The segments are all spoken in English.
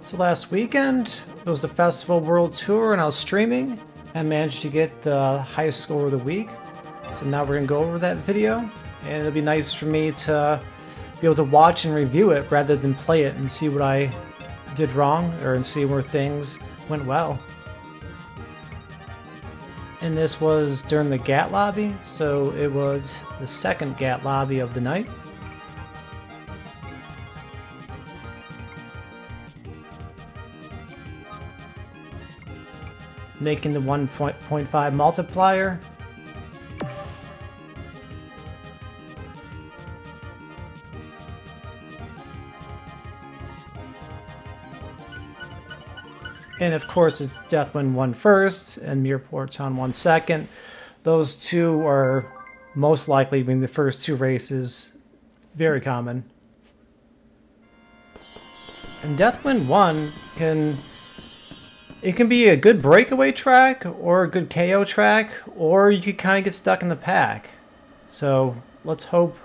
So last weekend, it was the Festival World Tour and I was streaming and managed to get the highest score of the week. So now we're going to go over that video, and it'll be nice for me to be able to watch and review it rather than play it and see what I did wrong or and see where things went well. And this was during the GAT lobby, so it was the second GAT lobby of the night. Making the 1.5 multiplier. And of course it's Deathwind 1 first and Mirrorporton 1 second. Those two are most likely being the first two races. Very common. And Deathwind 1 can be a good breakaway track or a good KO track, or you could kind of get stuck in the pack. So let's hope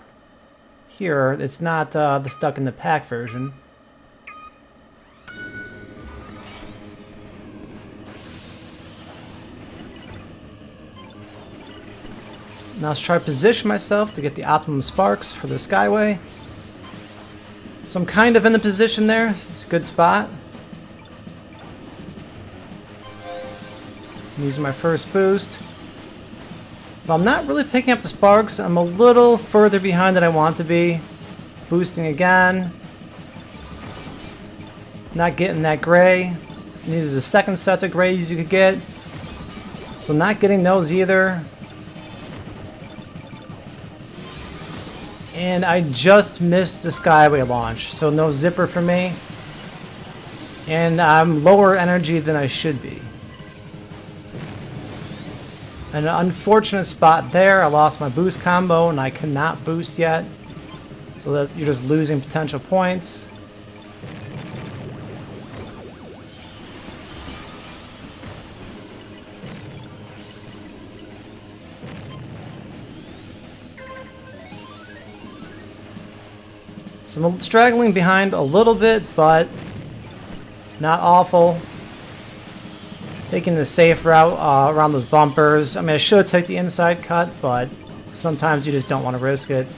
here it's not the stuck in the pack version. Now let's try to position myself to get the optimum sparks for the Skyway. So I'm kind of in the position there. It's a good spot. I'm using my first boost. But I'm not really picking up the sparks. I'm a little further behind than I want to be. Boosting again. Not getting that gray. These are the second set of grays you could get. So not getting those either. And I just missed the Skyway launch, so no zipper for me. And I'm lower energy than I should be. An unfortunate spot there. I lost my boost combo and I cannot boost yet. So that you're just losing potential points. So I'm straggling behind a little bit, but not awful. Taking the safe route around those bumpers. I mean, I should take the inside cut, but sometimes you just don't want to risk it.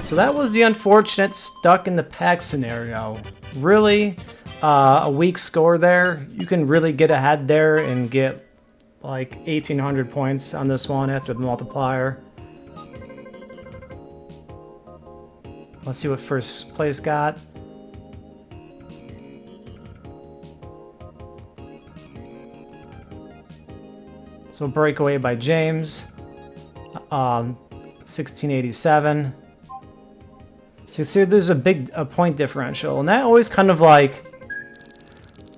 So that was the unfortunate stuck in the pack scenario. Really, a weak score there. You can really get ahead there and get like 1,800 points on this one after the multiplier. Let's see what first place got. So breakaway by James. 1687. So you see there's a big point differential, and that always kind of like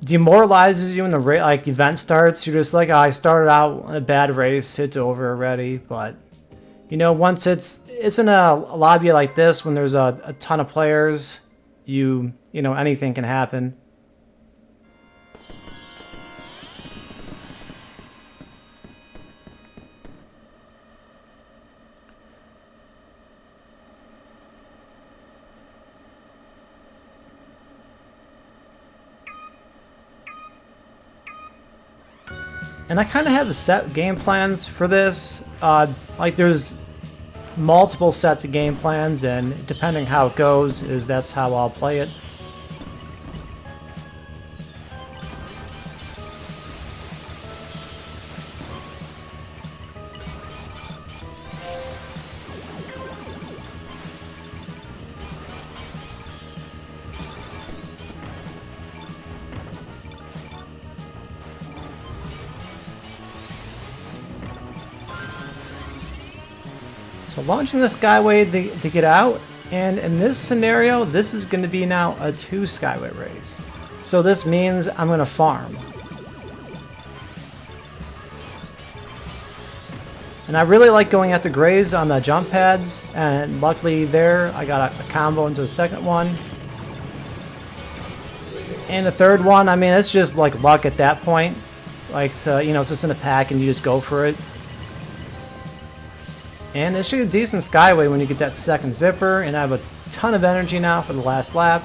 demoralizes you when the event starts. You're just like, oh, I started out in a bad race, it's over already. But you know, once it's in a lobby like this, when there's a ton of players, you know, anything can happen. And I kind of have a set game plans for this. Like there's multiple sets of game plans, and depending how it goes, that's how I'll play it. So launching the Skyway to get out, and in this scenario, this is going to be now a 2 Skyway race. So this means I'm going to farm. And I really like going after grays on the jump pads, and luckily there I got a combo into a second one. And the third one, I mean, it's just like luck at that point. Like, you know, it's just in a pack and you just go for it. And it should be a decent skyway when you get that second zipper, and I have a ton of energy now for the last lap.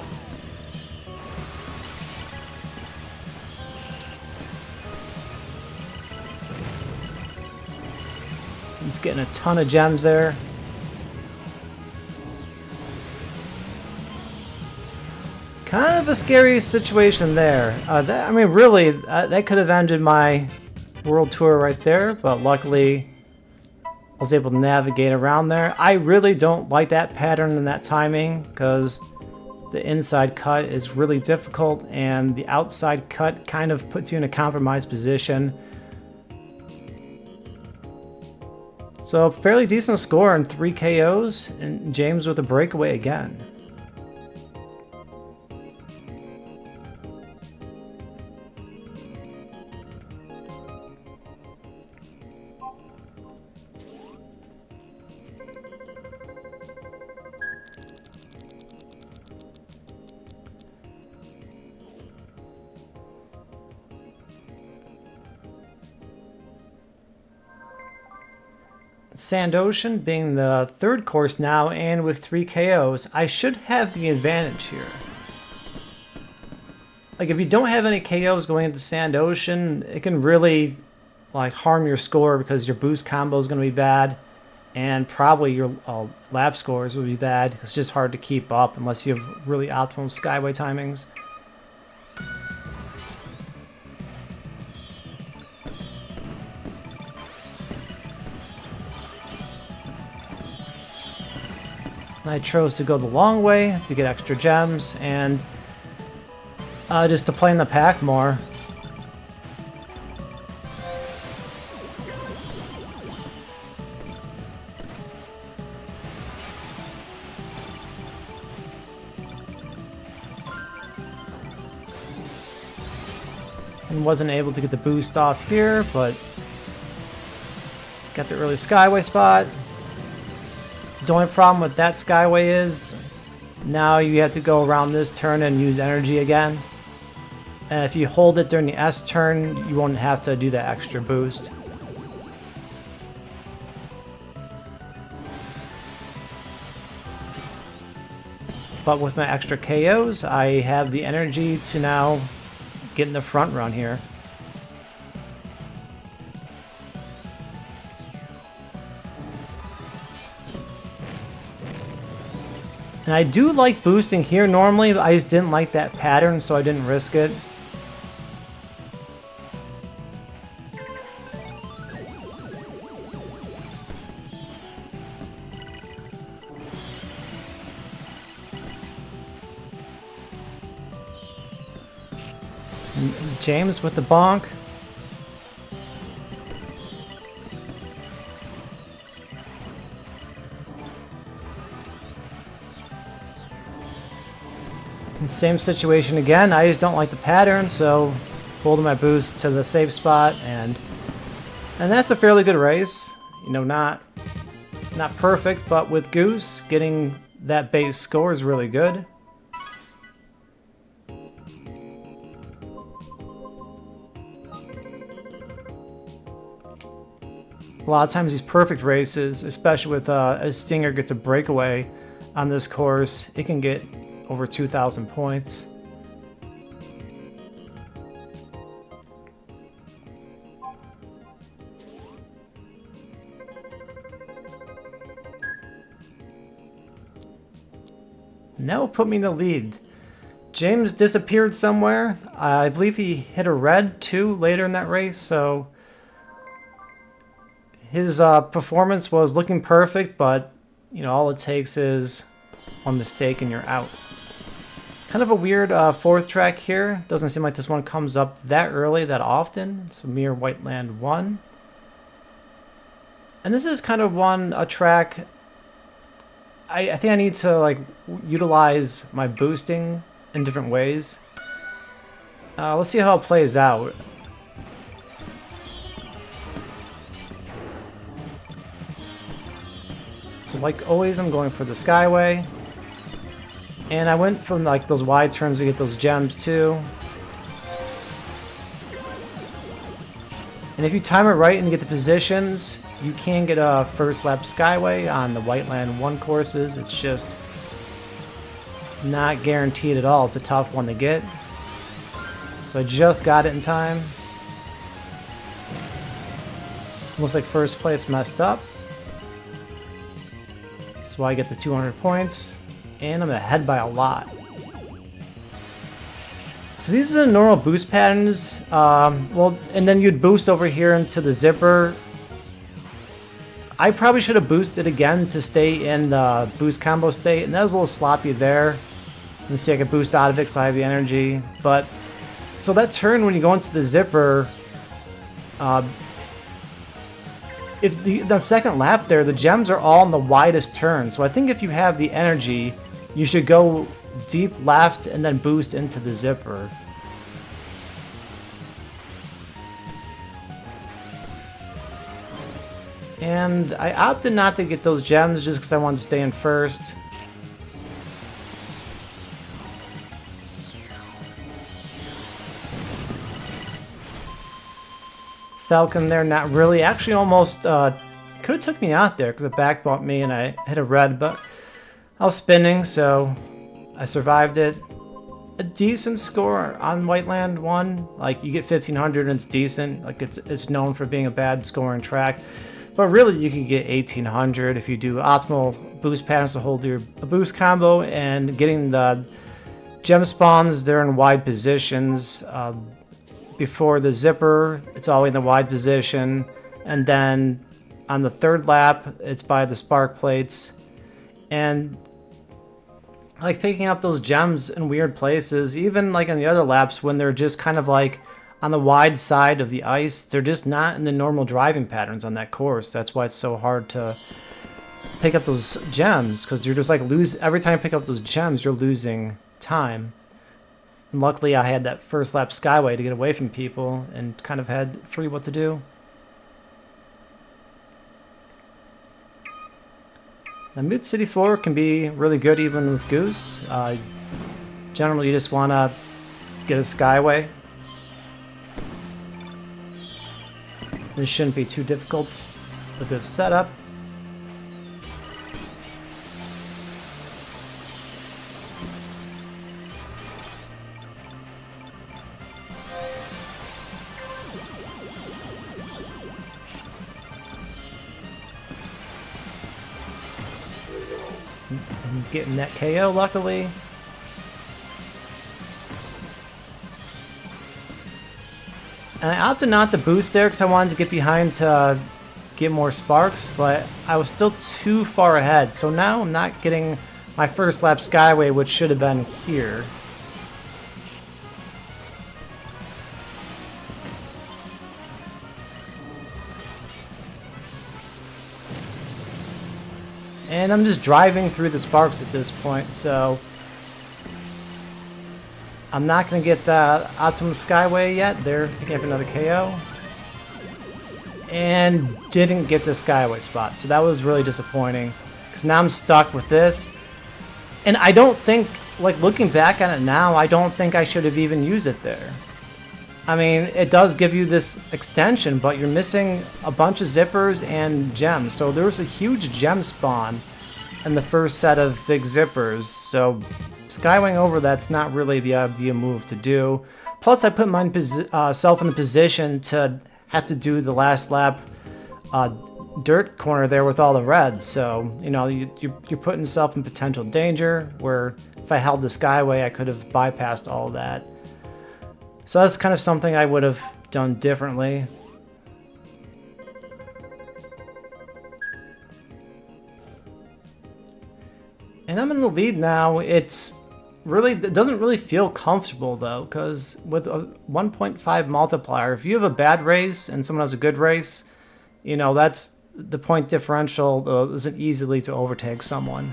He's getting a ton of gems there. Kind of a scary situation there. I mean, really, that could have ended my world tour right there, but luckily I was able to navigate around there. I really don't like that pattern and that timing because the inside cut is really difficult and the outside cut kind of puts you in a compromised position. So fairly decent score on 3 KOs, and James with a breakaway again. Sand Ocean being the third course now, and with 3 KOs, I should have the advantage here. Like, if you don't have any KOs going into Sand Ocean, it can really like harm your score because your boost combo is going to be bad, and probably your lap scores will be bad. It's just hard to keep up unless you have really optimal skyway timings. I chose to go the long way to get extra gems and just to play in the pack more. And wasn't able to get the boost off here, but got the early skyway spot. The only problem with that skyway is now you have to go around this turn and use energy again. And if you hold it during the S turn, you won't have to do that extra boost. But with my extra KOs, I have the energy to now get in the front run here. And I do like boosting here normally, but I just didn't like that pattern, so I didn't risk it. And James with the bonk. Same situation again. I just don't like the pattern, so holding my boost to the safe spot, and that's a fairly good race. You know, not perfect, but with Goose getting that base score is really good. A lot of times these perfect races, especially with a Stinger gets a breakaway on this course, it can get over 2,000 points. And that will put me in the lead. James disappeared somewhere. I believe he hit a red too later in that race, so his performance was looking perfect, but you know, all it takes is one mistake and you're out. Kind of a weird fourth track here. Doesn't seem like this one comes up that early, that often. It's a mere Whiteland 1. And this is kind of a track I think I need to like utilize my boosting in different ways. Let's see how it plays out. So like always, I'm going for the Skyway. And I went from like those wide turns to get those gems too. And if you time it right and get the positions, you can get a first lap Skyway on the Whiteland 1 courses. It's just not guaranteed at all. It's a tough one to get. So I just got it in time. Looks like first place messed up. So I get the 200 points. And I'm ahead by a lot. So these are the normal boost patterns. Well, and then you'd boost over here into the zipper. I probably should have boosted again to stay in the boost combo state, and that was a little sloppy there. You see I could boost out of it because I have the energy. But so that turn when you go into the zipper, if the second lap there, the gems are all in the widest turn. So I think if you have the energy, you should go deep left and then boost into the zipper. And I opted not to get those gems just because I wanted to stay in first. Falcon there, not really. Actually, almost could have took me out there because it back bumped me and I hit a red, but I was spinning, so I survived it. A decent score on Whiteland 1. Like, you get 1500 and it's decent. Like, it's known for being a bad scoring track. But really, you can get 1800 if you do optimal boost patterns to hold your boost combo and getting the gem spawns. They're in wide positions. Before the zipper, it's always in the wide position. And then on the third lap, it's by the spark plates. And like picking up those gems in weird places, even like in the other laps when they're just kind of like on the wide side of the ice, they're just not in the normal driving patterns on that course. That's why it's so hard to pick up those gems, because you're just like every time you pick up those gems, you're losing time. And luckily I had that first lap Skyway to get away from people and kind of had free what to do. Now, Mid City 4 can be really good even with Goose. Generally, you just want to get a Skyway. This shouldn't be too difficult with this setup. Getting that KO, luckily. And I opted not to boost there because I wanted to get behind to get more sparks, but I was still too far ahead. So now I'm not getting my first lap Skyway, which should have been here. And I'm just driving through the sparks at this point, so I'm not going to get the optimum Skyway yet. There, picking up another KO. And didn't get the Skyway spot, so that was really disappointing. Because now I'm stuck with this. And I don't think, like looking back on it now, I don't think I should have even used it there. I mean, it does give you this extension, but you're missing a bunch of zippers and gems. So there was a huge gem spawn in the first set of big zippers. So skywaying over that's not really the ideal move to do. Plus, I put myself in the position to have to do the last lap dirt corner there with all the reds. So, you know, you're putting yourself in potential danger, where if I held the skyway, I could have bypassed all of that. So that's kind of something I would have done differently. And I'm in the lead now. It doesn't really feel comfortable though, because with a 1.5 multiplier, if you have a bad race and someone has a good race, you know, that's the point differential isn't easily to overtake someone.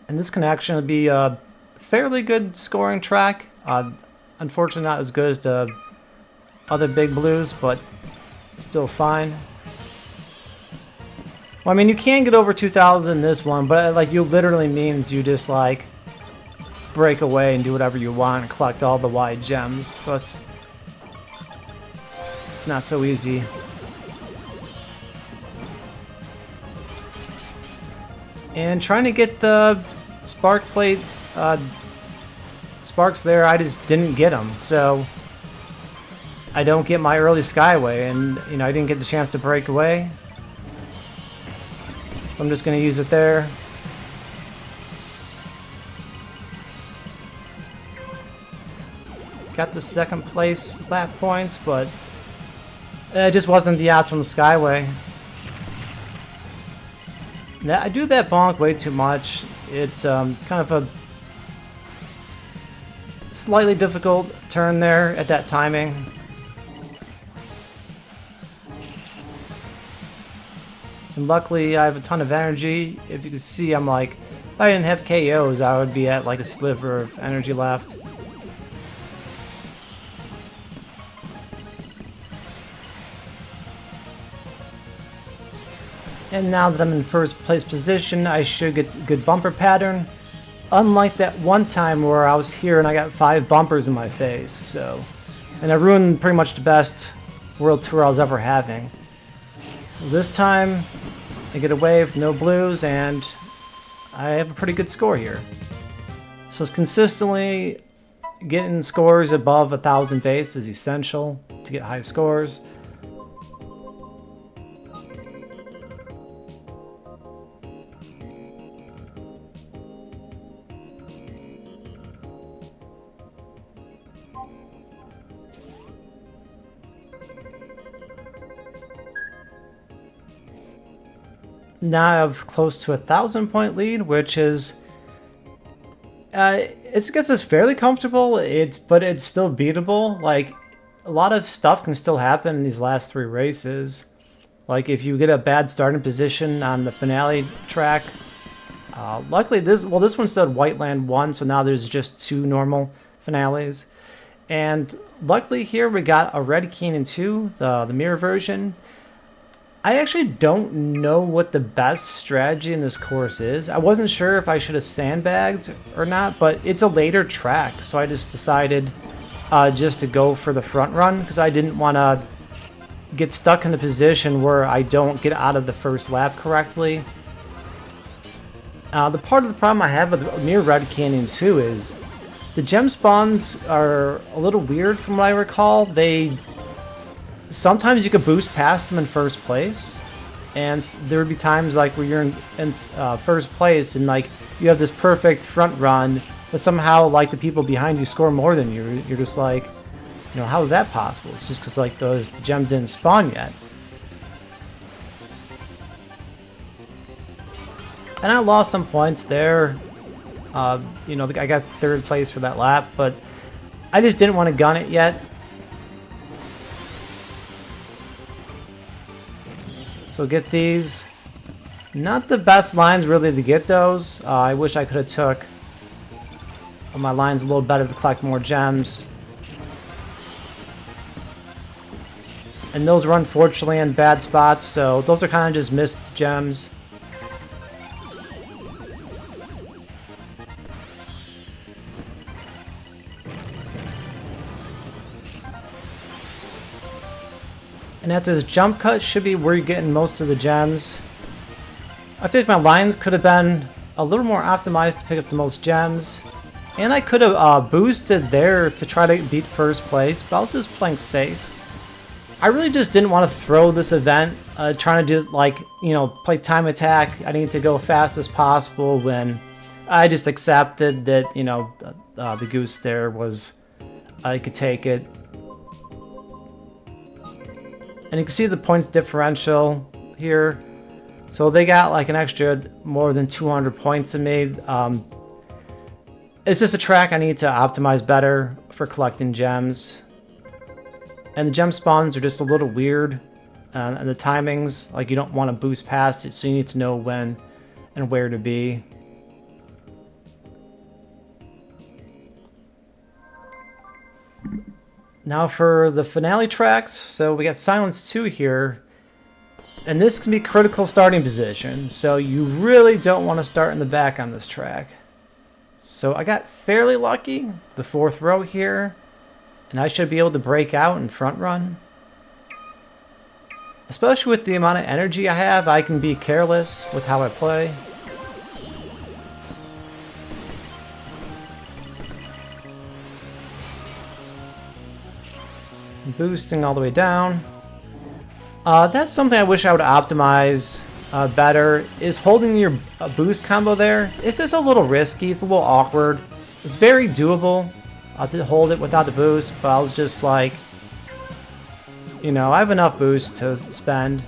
And this can actually be a fairly good scoring track. Unfortunately not as good as the other big blues, but still fine. Well, I mean, you can get over 2,000 in this one, but like, you literally means you just like break away and do whatever you want and collect all the wide gems. So it's not so easy. And trying to get the spark plate sparks there, I just didn't get them. So I don't get my early skyway, and you know I didn't get the chance to break away. So I'm just going to use it there. Got the second place lap points, but it just wasn't the optimal skyway. Now, I do that bonk way too much. It's kind of a slightly difficult turn there at that timing. And luckily I have a ton of energy. If you can see, I'm like, if I didn't have KOs, I would be at like a sliver of energy left. And now that I'm in first place position, I should get a good bumper pattern. Unlike that one time where I was here and I got 5 bumpers in my face, so. And I ruined pretty much the best World Tour I was ever having. So this time, I get away with no blues, and I have a pretty good score here. So it's consistently getting scores above 1,000 base is essential to get high scores. Now I have close to 1,000 point lead, which is it gets us fairly comfortable. But it's still beatable. Like a lot of stuff can still happen in these last 3 races. Like if you get a bad starting position on the finale track. Luckily this one said Whiteland 1, so now there's just 2 normal finales. And luckily here we got a Red Canyon 2, the mirror version. I actually don't know what the best strategy in this course is. I wasn't sure if I should have sandbagged or not, but it's a later track, so I just decided just to go for the front run because I didn't want to get stuck in a position where I don't get out of the first lap correctly. The part of the problem I have with Mirror Red Canyon 2 is the gem spawns are a little weird from what I recall. Sometimes you could boost past them in first place, and there would be times like where you're in first place and like you have this perfect front run, but somehow like the people behind you score more than you. You're just like, you know, how is that possible? It's just because like those gems didn't spawn yet. And I lost some points there. You know, I got 3rd place for that lap, but I just didn't want to gun it yet. So get these. Not the best lines really to get those. I wish I could have took my lines a little better to collect more gems. And those were unfortunately in bad spots, so those are kind of just missed gems. And after this jump cut should be where you're getting most of the gems. I feel like my lines could have been a little more optimized to pick up the most gems. And I could have boosted there to try to beat first place, but I was just playing safe. I really just didn't want to throw this event, trying to do like, you know, play time attack. I needed to go fast as possible when I just accepted that, you know, the goose there was, I could take it. And you can see the point differential here. So they got like an extra more than 200 points than me. It's just a track I need to optimize better for collecting gems. And the gem spawns are just a little weird. And the timings, like you don't want to boost past it, so you need to know when and where to be. Now for the finale tracks, so we got Silence 2 here, and this can be critical starting position, so you really don't want to start in the back on this track. So I got fairly lucky, the 4th row here, and I should be able to break out and front run. Especially with the amount of energy I have, I can be careless with how I play. Boosting all the way down. That's something I wish I would optimize better, is holding your boost combo there. It's just a little risky, it's a little awkward. It's very doable to hold it without the boost, but I was just like, you know, I have enough boost to spend.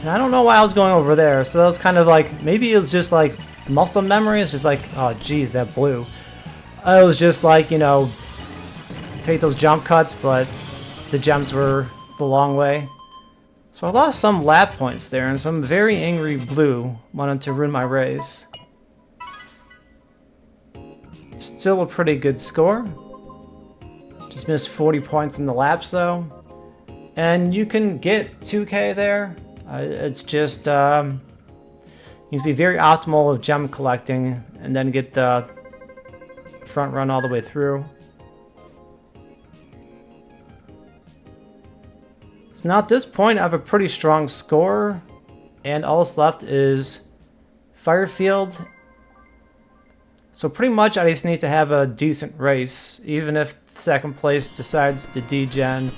And I don't know why I was going over there, so that was kind of like, maybe it was just like muscle memory. It's just like, oh geez, that blew. It was just like, you know, take those jump cuts, but the gems were the long way. So I lost some lap points there, and some very angry blue wanted to ruin my race. Still a pretty good score. Just missed 40 points in the laps though. And you can get 2K there. It's just needs to be very optimal of gem collecting and then get the front run all the way through. So now at this point I have a pretty strong score, and all that's left is Firefield. So pretty much I just need to have a decent race. Even if second place decides to degen,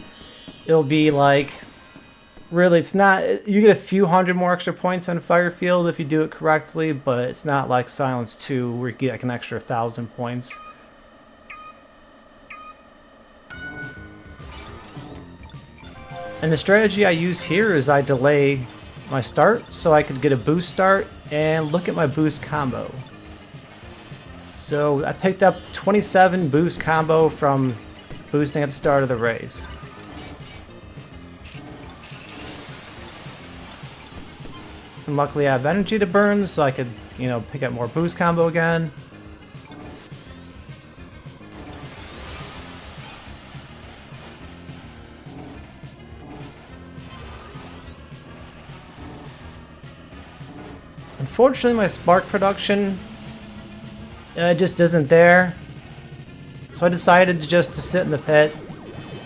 it'll be like, really, it's not, you get a few hundred more extra points on Firefield if you do it correctly, but it's not like Silence 2 where you get like an extra 1,000 points. And the strategy I use here is I delay my start so I could get a boost start and look at my boost combo. So I picked up 27 boost combo from boosting at the start of the race. And luckily I have energy to burn, so I could, you know, pick up more boost combo again. Unfortunately, my spark production just isn't there. So I decided just to sit in the pit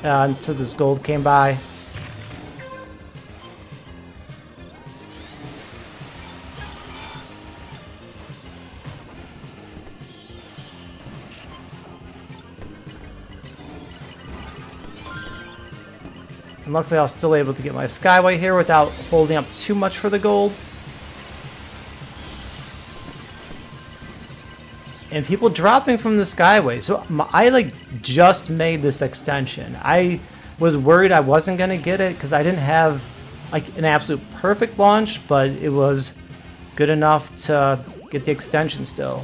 until this gold came by. And luckily I was still able to get my Skyway here without holding up too much for the gold. And people dropping from the Skyway. So I like just made this extension. I was worried I wasn't going to get it because I didn't have like an absolute perfect launch, but it was good enough to get the extension still.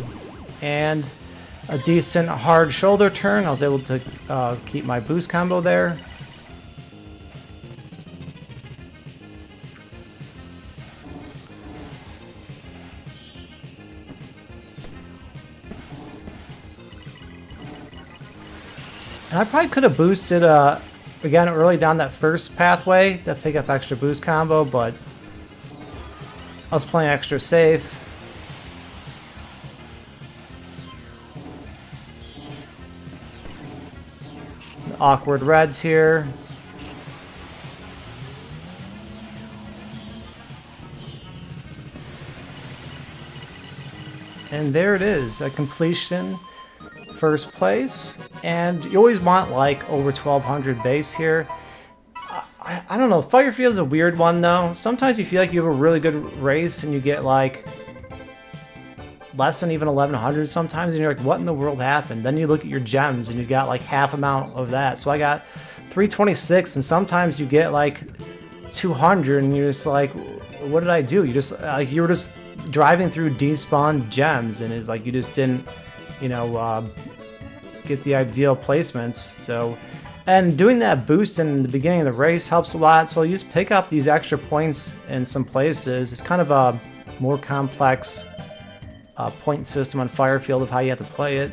And a decent hard shoulder turn. I was able to keep my boost combo there. And I probably could have boosted again early down that first pathway to pick up extra boost combo, but I was playing extra safe. Awkward reds here. And there it is, a completion. First place, and you always want like over 1200 base here. I don't know, Firefield is a weird one though. Sometimes you feel like you have a really good race and you get like less than even 1100 sometimes, and you're like, what in the world happened? Then you look at your gems and you got like half amount of that. So I got 326, and sometimes you get like 200 and you're just like, what did I do? You just like, you were just driving through despawned gems, and it's like you just didn't, you know, get the ideal placements. So, and doing that boost in the beginning of the race helps a lot. So you just pick up these extra points in some places. It's kind of a more complex point system on Firefield of how you have to play it.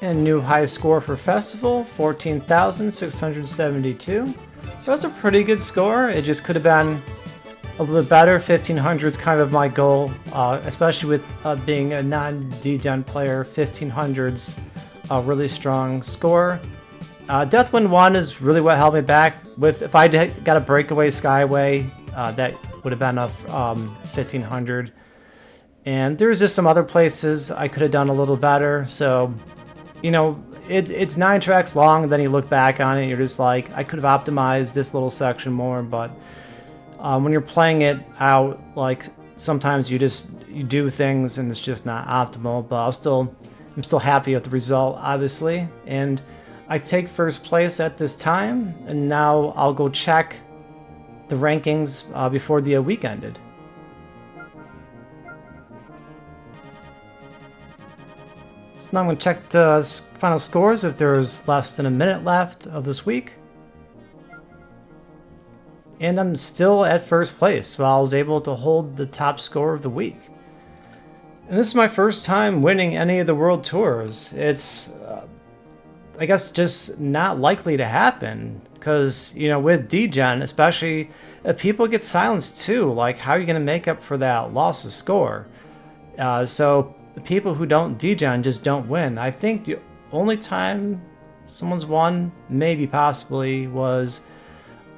And new high score for Festival, 14,672. So that's a pretty good score. It just could have been a little bit better. 1500 is kind of my goal, especially with being a non-degen player. 1500's a really strong score. Deathwind 1 is really what held me back. If I got a breakaway Skyway, that would have been a 1500. And there's just some other places I could have done a little better. So, you know, it's 9 tracks long, and then you look back on it, and you're just like, I could have optimized this little section more, but when you're playing it out, like, sometimes you do things and it's just not optimal, but I'm still happy with the result, obviously, and I take first place at this time, and now I'll go check the rankings before the week ended. So now I'm going to check the final scores if there's less than a minute left of this week. And I'm still at first place, so I was able to hold the top score of the week. And this is my first time winning any of the World Tours. It's, I guess, just not likely to happen. Because, you know, with degen, especially if people get silenced too, like, how are you going to make up for that loss of score? So the people who don't degen just don't win. I think the only time someone's won, maybe possibly, was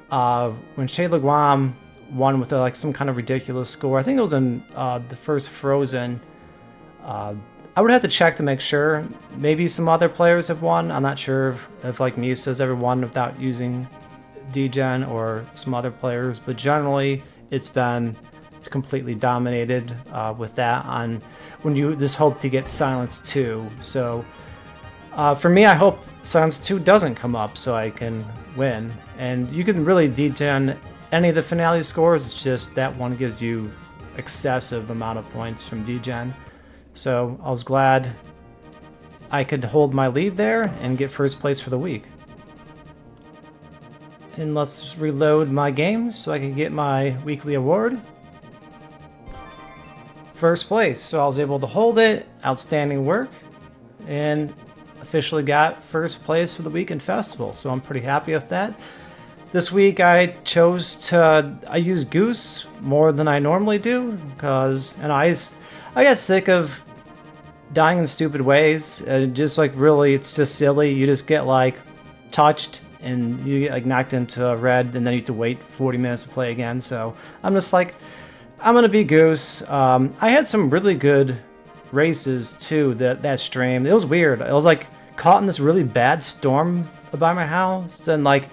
when Shayla Guam won with like some kind of ridiculous score. I think it was in the first Frozen. I would have to check to make sure. Maybe some other players have won. I'm not sure if like Musa's ever won without using degen, or some other players, but generally it's been completely dominated with that on when you just hope to get Silence 2. So for me, I hope Silence 2 doesn't come up so I can win. And you can really degen any of the finale scores, it's just that one gives you excessive amount of points from degen. So I was glad I could hold my lead there and get first place for the week. And let's reload my game so I can get my weekly award. First place, so I was able to hold it. Outstanding work, and officially got first place for the weekend festival, so I'm pretty happy with that. This week I use Goose more than I normally do, because I got sick of dying in stupid ways. Just like, really, it's just silly. You just get like touched and you get like knocked into a red, and then you have to wait 40 minutes to play again. So I'm just like, I'm gonna be Goose. I had some really good races too that stream. It was weird. I was like caught in this really bad storm by my house, and like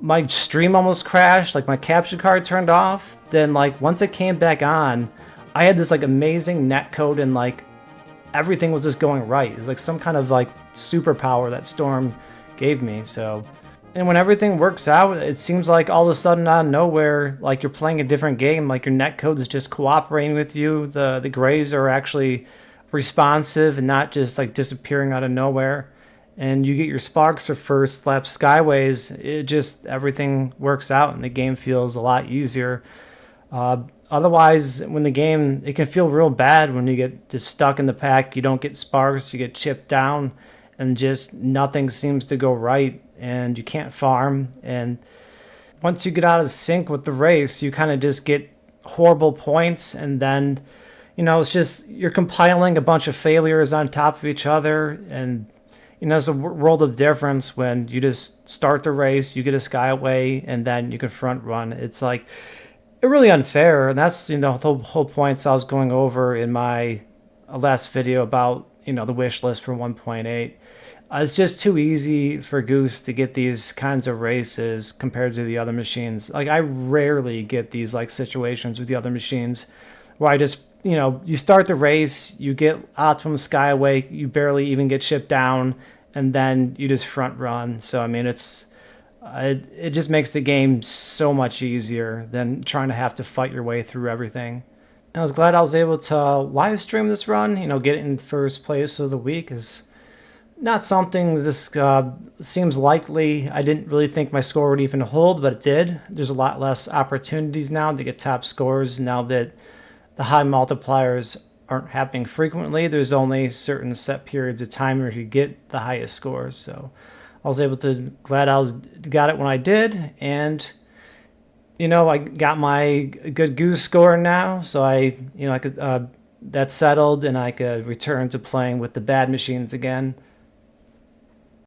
my stream almost crashed. Like my capture card turned off. Then like once it came back on, I had this like amazing netcode, and like everything was just going right. It was like some kind of like superpower that storm gave me. So, and when everything works out, it seems like all of a sudden out of nowhere, like you're playing a different game, like your netcode is just cooperating with you. The grays are actually responsive and not just like disappearing out of nowhere. And you get your sparks or first lap skyways. It just, everything works out and the game feels a lot easier. Otherwise, when the game, it can feel real bad when you get just stuck in the pack. You don't get sparks, you get chipped down, and just nothing seems to go right, and you can't farm. And once you get out of sync with the race, you kind of just get horrible points, and then, you know, it's just, you're compiling a bunch of failures on top of each other, and, you know, it's a world of difference when you just start the race, you get a skyway, and then you can front run. It's like, really unfair, and that's, you know, the whole points I was going over in my last video about, you know, the wish list for 1.8. It's just too easy for Goose to get these kinds of races compared to the other machines. Like, I rarely get these like situations with the other machines where I just, you know, you start the race, you get optimum skyway, you barely even get shipped down, and then you just front run. So I mean, it just makes the game so much easier than trying to have to fight your way through everything. I was glad I was able to live stream this run. Get it in first place of the week is not something this seems likely. I didn't really think my score would even hold, but it did. There's a lot less opportunities now to get top scores now that the high multipliers aren't happening frequently. There's only certain set periods of time where you get the highest scores. So I was able to got it when I did, and I got my good goose score now. So I could that's settled, and I could return to playing with the bad machines again.